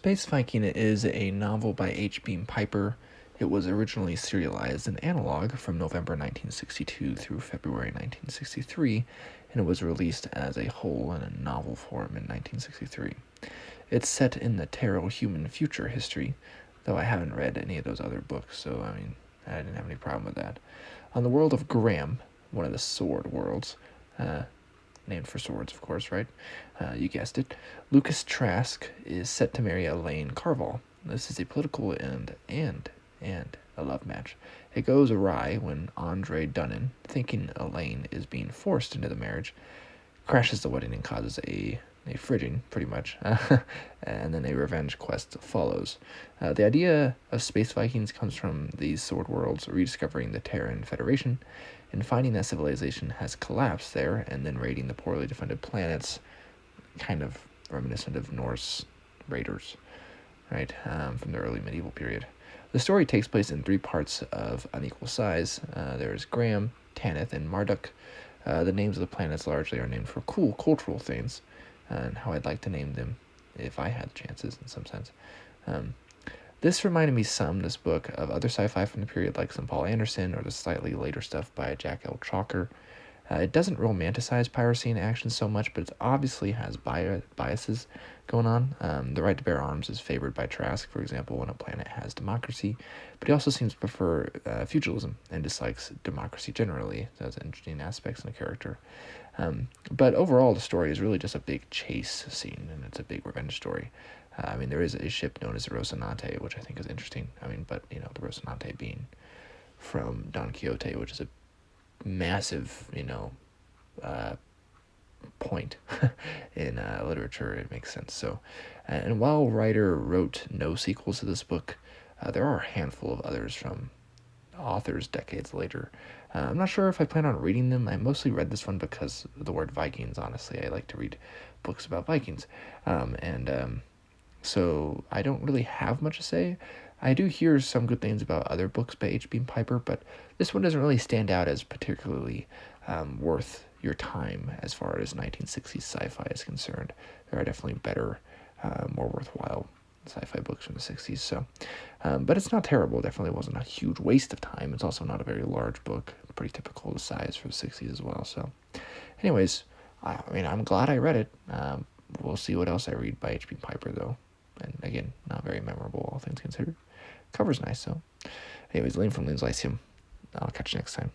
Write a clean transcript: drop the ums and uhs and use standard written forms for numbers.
Space Viking is a novel by H. Beam Piper. It was originally serialized in analog from November 1962 through February 1963, and it was released as a whole in a novel form in 1963. It's set in the Terrell human future history, though I haven't read any of those other books, so I didn't have any problem with that. On the world of Graham, one of the sword worlds, named for swords, of course, right? You guessed it. Lucas Trask is set to marry Elaine Carval. This is a political and a love match. It goes awry when Andre Dunnan, thinking Elaine is being forced into the marriage, crashes the wedding and causes a frigging, pretty much, and then a revenge quest follows. The idea of Space Vikings comes from these sword worlds rediscovering the Terran Federation and finding that civilization has collapsed there and then raiding the poorly defended planets, kind of reminiscent of Norse raiders, right, from the early medieval period. The story takes place in 3 parts of unequal size. There's Graham, Tanith, and Marduk. The names of the planets largely are named for cool cultural things, and how I'd like to name them if I had the chances, in some sense. This reminded me this book, of other sci-fi from the period, like some Paul Anderson or the slightly later stuff by Jack L. Chalker. It doesn't romanticize piracy and action so much, but it obviously has biases going on. The right to bear arms is favored by Trask, for example, when a planet has democracy, but he also seems to prefer feudalism and dislikes democracy generally. So that's interesting aspects in the character. But overall, the story is really just a big chase scene, and it's a big revenge story. There is a ship known as the Rocinante, which I think is interesting. But the Rocinante being from Don Quixote, which is a massive, point in literature. It makes sense. So, and while Ryder wrote no sequels to this book, there are a handful of others from authors decades later. I'm not sure if I plan on reading them. I mostly read this one because of the word Vikings, honestly. I like to read books about Vikings. So I don't really have much to say. I do hear some good things about other books by H. Beam Piper, but this one doesn't really stand out as particularly worth your time as far as 1960s sci-fi is concerned. There are definitely better, more worthwhile sci-fi books from the 60s. So, but it's not terrible. It definitely wasn't a huge waste of time. It's also not a very large book. Pretty typical of the size for the 60s as well. So, anyways, I'm glad I read it. We'll see what else I read by H. Beam Piper, though. And again, not very memorable, all things considered. Cover's nice, though. Anyways, Lane from Lynn's Lyceum. I'll catch you next time.